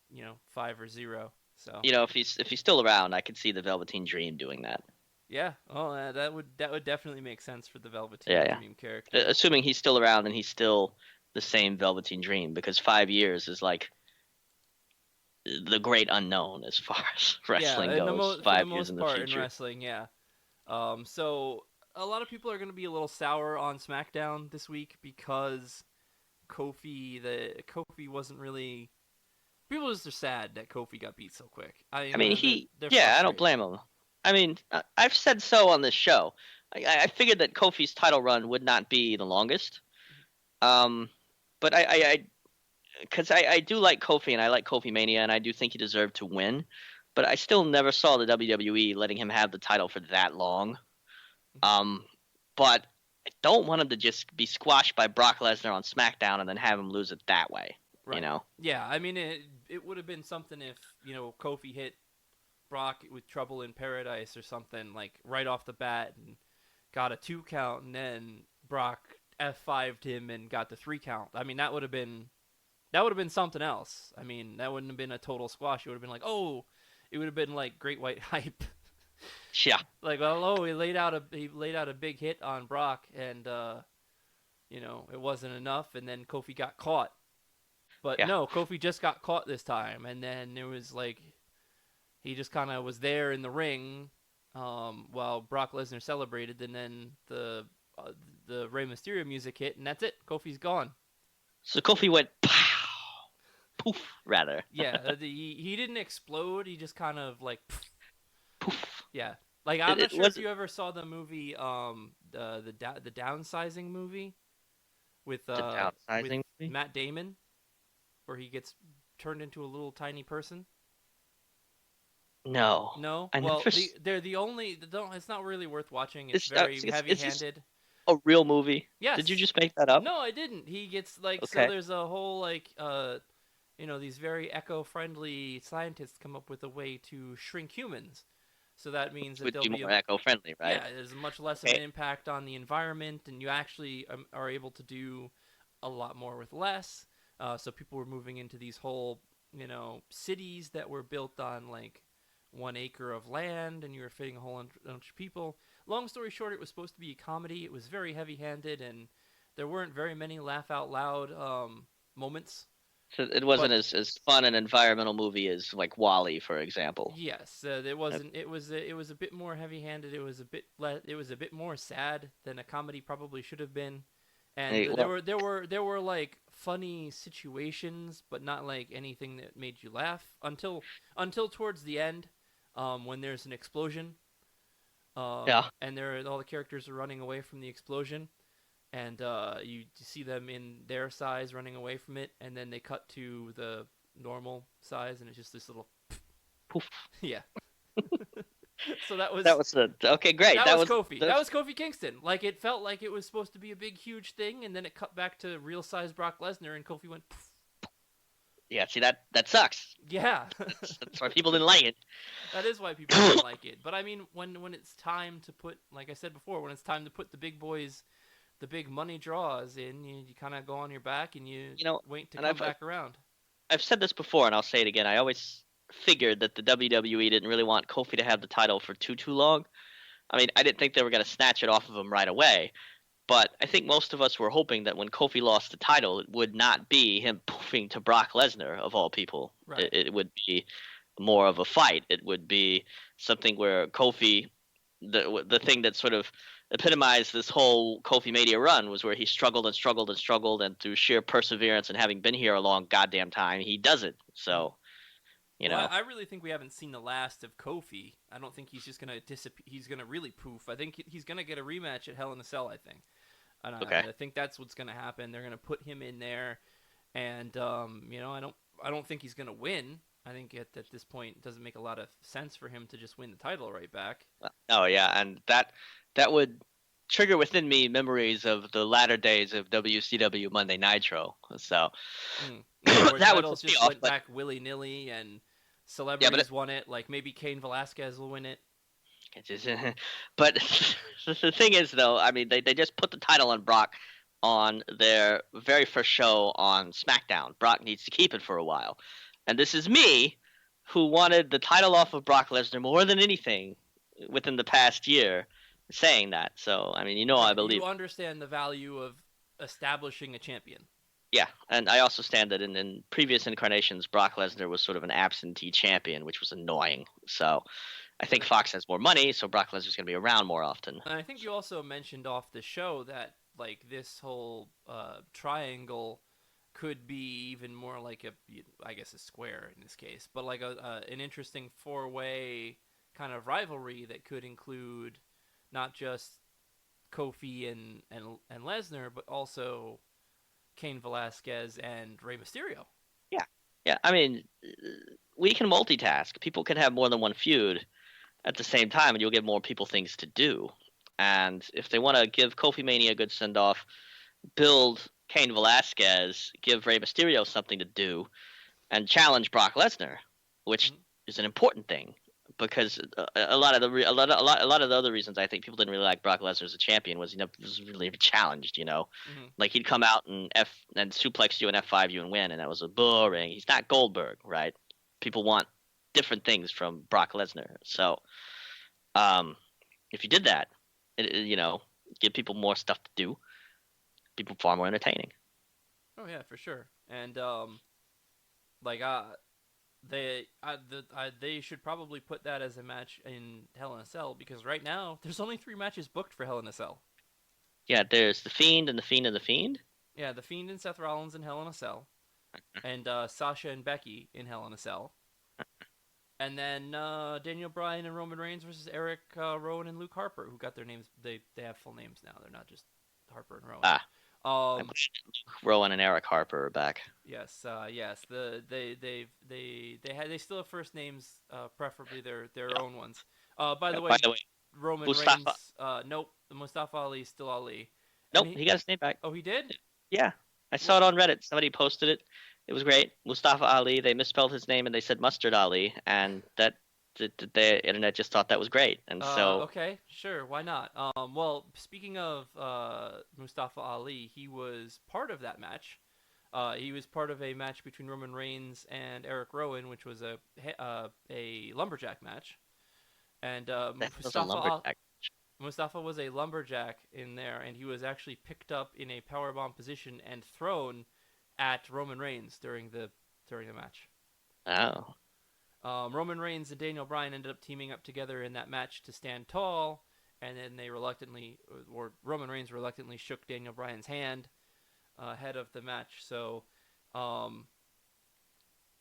5 or 0. So You know, if he's still around, I could see the Velveteen Dream doing that. yeah, that would definitely make sense for the Velveteen Yeah, yeah. Dream character. Assuming he's still around and he's still the same Velveteen Dream, because 5 years is like the great unknown as far as wrestling yeah, goes. for the 5 years in most the part in future. wrestling, yeah. So a lot of people are going to be a little sour on SmackDown this week because Kofi wasn't really. People just are sad that Kofi got beat so quick. I mean, they're yeah, I don't frustrated. blame him. I mean, I've said so on this show. I figured that Kofi's title run would not be the longest. But because I do like Kofi and I like Kofi Mania and I do think he deserved to win, but I still never saw the WWE letting him have the title for that long. But I don't want him to just be squashed by Brock Lesnar on SmackDown and then have him lose it that way. Right. You know? Yeah, I mean it would have been something if Kofi hit Brock with Trouble in Paradise or something like right off the bat and got a 2 count, and then Brock F5'd him and got the 3 count. I mean that would have been something else. I mean that wouldn't have been a total squash. It would have been like it would have been like Great White Hype. Yeah. Like he laid out a big hit on Brock and it wasn't enough, and then Kofi got caught. But Yeah. no, Kofi just got caught this time, and then it was like he just kind of was there in the ring while Brock Lesnar celebrated, and then the Rey Mysterio music hit, and that's it. Kofi's gone. So Kofi went pow, poof, rather. Yeah, he didn't explode. He just kind of like Poof. yeah. Like I'm not It sure if was- you ever saw the movie the downsizing movie with The downsizing with movie? Matt Damon, where he gets turned into a little tiny person. No. No, I well, never s- they're the only. It's not really worth watching. It's It's- very is this heavy-handed. A real movie? Yes. Did you just make that up? No, I didn't. He gets like so. Okay. There's a whole like these very eco-friendly scientists come up with a way to shrink humans. So that means that Would there'll be be more eco-friendly, right? yeah, there's much less of Okay. an impact on the environment, and you actually are able to do a lot more with less. So people were moving into these whole cities that were built on like 1 acre of land, and you were fitting a whole bunch of people. Long story short, it was supposed to be a comedy. It was very heavy-handed, and there weren't very many laugh out loud moments, So it wasn't but as fun an environmental movie as like Wally, for example. yes, it wasn't. It was a bit more heavy handed. It was a bit it was a bit more sad than a comedy probably should have been. And Well, there were like funny situations, but not like anything that made you laugh until towards the end, when there's an explosion, yeah. and all the characters are running away from the explosion, and you see them in their size running away from it, and then they cut to the normal size, and it's just this little Poof. yeah. So that That was was the okay. Great. that That was was Kofi. That that's was Kofi Kingston. Like it felt like it was supposed to be a big, huge thing, and then it cut back to real size Brock Lesnar, and Kofi went, poof. yeah. See that sucks. Yeah, That's why people didn't like it. that is why people didn't like it. But I mean, when it's time to put, like I said before, when it's time to put the big boys, the big money draws in, you kind of go on your back and you You know, wait to and come back around. I've said this before, and I'll say it again. I always figured that the WWE didn't really want Kofi to have the title for too long. I mean, I didn't think they were going to snatch it off of him right away. But I think most of us were hoping that when Kofi lost the title, it would not be him poofing to Brock Lesnar, of all people. Right. It would be more of a fight. It would be something where Kofi, the thing that sort of epitomized this whole Kofi Mania run was where he struggled and struggled and struggled, and through sheer perseverance and having been here a long goddamn time, he does it. So, you Well, know, I really think we haven't seen the last of Kofi. I don't think he's just gonna disappear. He's gonna really poof. I think he's gonna get a rematch at Hell in a Cell. I think, and okay. I think that's what's gonna happen. They're gonna put him in there, and I don't think he's gonna win. I think at this point it doesn't make a lot of sense for him to just win the title right back. Oh yeah, and that would trigger within me memories of the latter days of WCW Monday Nitro. So Yeah, where that would titles put me just off. went But back willy nilly and yeah, but celebrities won it. Like maybe Cain Velasquez will win it. it just, but the thing is though, I mean, they just put the title on Brock on their very first show on SmackDown. Brock needs to keep it for a while, and this is me who wanted the title off of Brock Lesnar more than anything within the past year saying that. So I mean, I Right. believe. You understand the value of establishing a champion. Yeah, and I also stand that in previous incarnations, Brock Lesnar was sort of an absentee champion, which was annoying. So I think Sure. Fox has more money, so Brock Lesnar's going to be around more often. And I think you also mentioned off the show that like this whole triangle could be even more like I guess a square in this case, but like an interesting four-way kind of rivalry that could include not just Kofi and Lesnar, but also Cain Velasquez and Rey Mysterio. Yeah, yeah. I mean, we can multitask. People can have more than one feud at the same time, and you'll give more people things to do. And if they want to give Kofi Mania a good send off, build Cain Velasquez, give Rey Mysterio something to do, and challenge Brock Lesnar, which Mm-hmm. is an important thing because a lot of the other reasons I think people didn't really like Brock Lesnar as a champion was he never was really challenged. Mm-hmm. Like he'd come out and suplex you and F5 you and win, and that was a boring. He's not Goldberg, right? People want different things from Brock Lesnar. So, if you did that, give people more stuff to do, people far more entertaining. Oh yeah, for sure. And like they should probably put that as a match in Hell in a Cell because right now there's only 3 matches booked for Hell in a Cell. Yeah, there's the Fiend and the Fiend and the Fiend. Yeah, the Fiend and Seth Rollins in Hell in a Cell, and Sasha and Becky in Hell in a Cell, and then Daniel Bryan and Roman Reigns versus Eric Rowan and Luke Harper, who got their names. They have full names now. They're not just Harper and Rowan. I'm glad Luke Rowan and Eric Harper are back. Yes, yes. They still have first names, preferably their own ones. By the way, Roman Mustafa. Reigns. Nope, Mustafa Ali is still Ali. Nope, he got his name back. Oh, he did. Yeah, I saw it on Reddit. Somebody posted it. It was great. Mustafa Ali. They misspelled his name and they said Mustard Ali, and the internet just thought that was great. And so Okay, sure, why not? Well, speaking of Mustafa Ali, he was part of that match. He was part of a match between Roman Reigns and Eric Rowan, which was a lumberjack match. And that was a lumberjack. Mustafa was a lumberjack in there, and he was actually picked up in a powerbomb position and thrown at Roman Reigns during the match. Oh. Roman Reigns and Daniel Bryan ended up teaming up together in that match to stand tall, and then Roman Reigns reluctantly shook Daniel Bryan's hand ahead of the match. Um,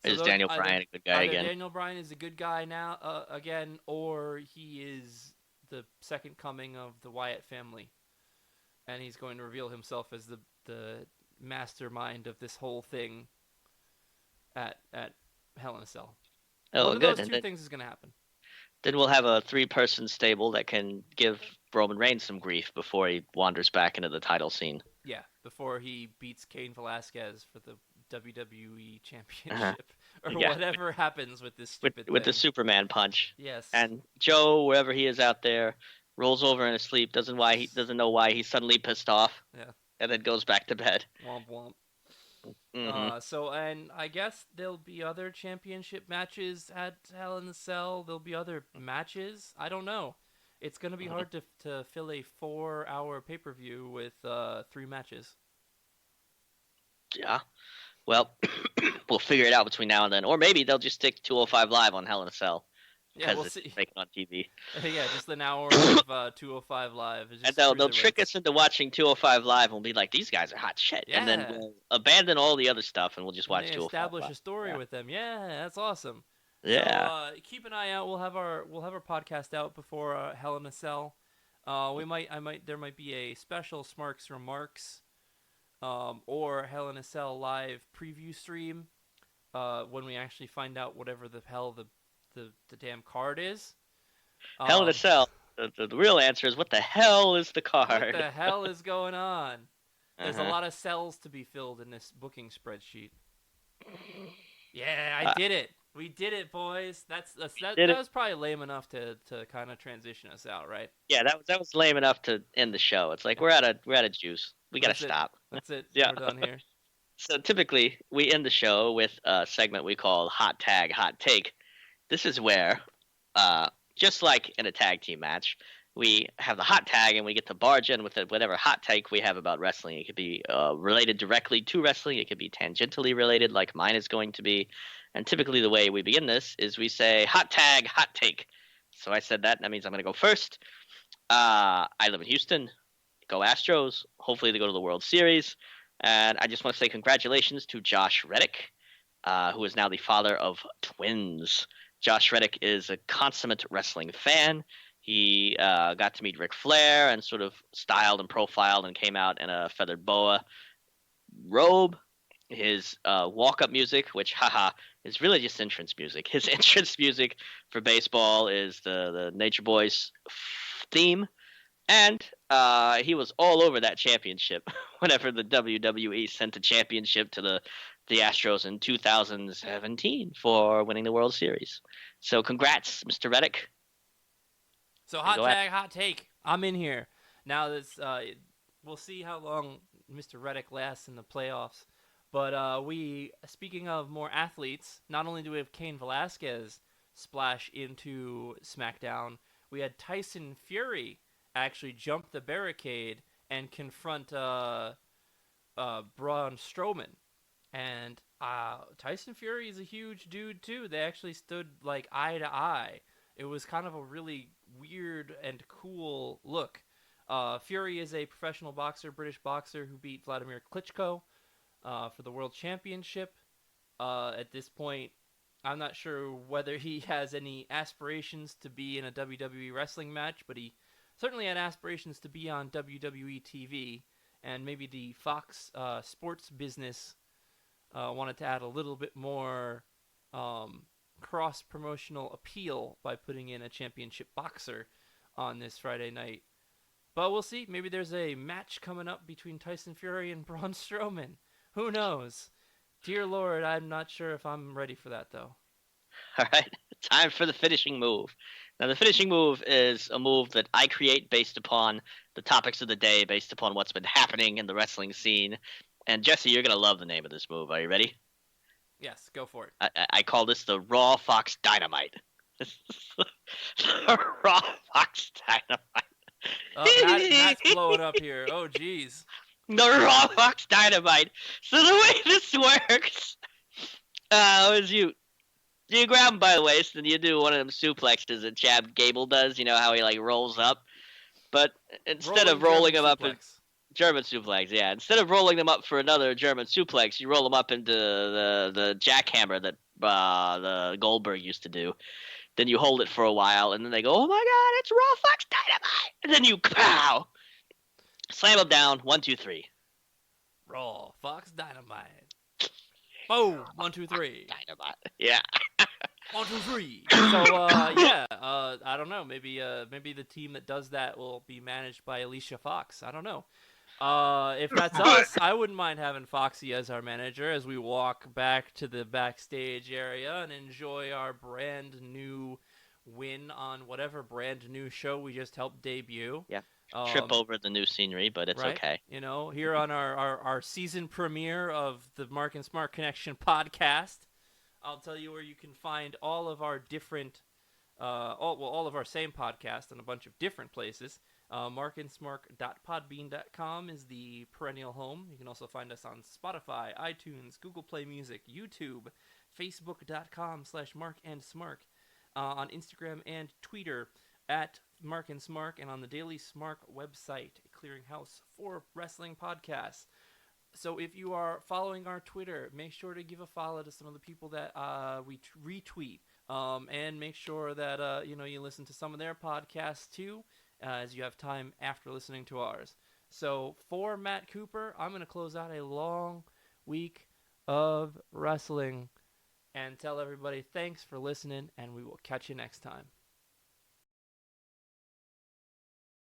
so Is those, Daniel Bryan a good guy either again? Daniel Bryan is a good guy now again, or he is the second coming of the Wyatt family, and he's going to reveal himself as the mastermind of this whole thing at Hell in a Cell. One Oh, of good. those And two things is going to happen. then we'll have a 3-person stable that can give Roman Reigns some grief before he wanders back into the title scene. Yeah, before he beats Cain Velasquez for the WWE Uh-huh. Championship or Yeah, whatever happens with this with stupid with the thing. Superman punch. Yes. And Joe, wherever he is out there, rolls over in his sleep, doesn't know why he's suddenly pissed off, Yeah. and then goes back to bed. Womp womp. Hmm. And I guess there'll be other championship matches at Hell in the Cell. There'll be other matches. I don't know. It's gonna be hard to fill a 4-hour pay-per-view with 3 matches. Yeah. Well, we'll figure it out between now and then, or maybe they'll just stick 205 Live on Hell in a Cell Yeah, because we'll it's see. making on TV. Yeah, just an hour of 205 live. It's And just they'll trick cruiserweights. us into watching 205 Live, and we'll be like, these guys are hot shit, and then Yeah. we'll abandon all the other stuff, and we'll just And watch they 205 establish Live. a story Yeah. with them. Yeah, that's awesome. So Yeah. keep an eye out. We'll have our podcast out before Hell in a Cell. There might be a special Smarks Remarks, or Hell in a Cell live preview stream, when we actually find out whatever the hell the damn card is. Hell in a Um, Cell. The real answer is, what the hell is the what card? the hell is going on? There's a Uh-huh. lot of cells to be filled in this booking spreadsheet. Yeah, I Uh, did it. We did it, boys. That did it? was probably lame enough to kind of transition us out, right? Yeah, that was lame enough to end the show. It's like Yeah. we're out of juice. We gotta That's it. stop. That's it. Yeah. We're done here. So typically we end the show with a segment we call Hot Tag, Hot Take. This is where, just like in a tag team match, we have the hot tag and we get to barge in with whatever hot take we have about wrestling. It could be related directly to wrestling. It could be tangentially related, like mine is going to be. And typically the way we begin this is we say hot tag, hot take. So I said that. That means I'm going to go first. I live in Houston. Go Astros. Hopefully they go to the World Series. And I just want to say congratulations to Josh Reddick, who is now the father of twins. Josh Reddick is a consummate wrestling fan. He got to meet Ric Flair and sort of styled and profiled and came out in a feathered boa robe. His walk-up music, which, haha, is really just entrance music. His entrance music for baseball is the Nature Boys theme. And he was all over that championship whenever the WWE sent a championship to the Astros in 2017 for winning the World Series. So congrats, Mr. Reddick. So hot tag, hot take. I'm in here. Now we'll see how long Mr. Reddick lasts in the playoffs. But speaking of more athletes, not only do we have Cain Velasquez splash into SmackDown, we had Tyson Fury actually jump the barricade and confront Braun Strowman. And Tyson Fury is a huge dude too. They actually stood like eye to eye. It was kind of a really weird and cool look. Fury is a professional boxer, British boxer, who beat Vladimir Klitschko for the World Championship. At this point, I'm not sure whether he has any aspirations to be in a WWE wrestling match, but he certainly had aspirations to be on WWE TV, and maybe the Fox sports business wanted to add a little bit more cross-promotional appeal by putting in a championship boxer on this Friday night. But we'll see. Maybe there's a match coming up between Tyson Fury and Braun Strowman. Who knows? Dear Lord, I'm not sure if I'm ready for that, though. All right, time for the finishing move. Now, the finishing move is a move that I create based upon the topics of the day, based upon what's been happening in the wrestling scene. And Jesse, you're going to love the name of this move. Are you ready? Yes, go for it. I call this the RAWFOXDYNAMITE. The RAWFOXDYNAMITE. Matt's blowing up here. Oh, jeez. The Raw Fox Dynamite. So the way this works, is you grab him by the waist and you do one of them suplexes that Chad Gable does. You know how he like rolls up, but instead of rolling him up in German suplex, yeah. Instead of rolling them up for another German suplex, you roll them up into the jackhammer that the Goldberg used to do. Then you hold it for a while, and then they go, "Oh my God, it's Raw Fox Dynamite!" And then you pow, slam them down. 1, 2, 3. Raw Fox Dynamite. Boom. 1, 2, 3. Dynamite. Yeah. 1, 2, 3. So yeah, I don't know. Maybe the team that does that will be managed by Alicia Fox. I don't know. If that's us, I wouldn't mind having Foxy as our manager as we walk back to the backstage area and enjoy our brand new win on whatever brand new show we just helped debut. Yeah. Trip over the new scenery, but it's right? okay. You know, here on our season premiere of the Mark and Smark Connection podcast, I'll tell you where you can find all of our different, all of our same podcasts in a bunch of different places. markandsmark.podbean.com is the perennial home. You can also find us on Spotify, iTunes, Google Play Music, YouTube, Facebook.com/markandsmark, on Instagram and Twitter at Mark and Smark, and on the Daily Smark website, a clearinghouse for wrestling podcasts. So if you are following our Twitter, make sure to give a follow to some of the people that we retweet, and make sure that you listen to some of their podcasts too, as you have time after listening to ours. So for Matt Cooper, I'm going to close out a long week of wrestling and tell everybody thanks for listening, and we will catch you next time.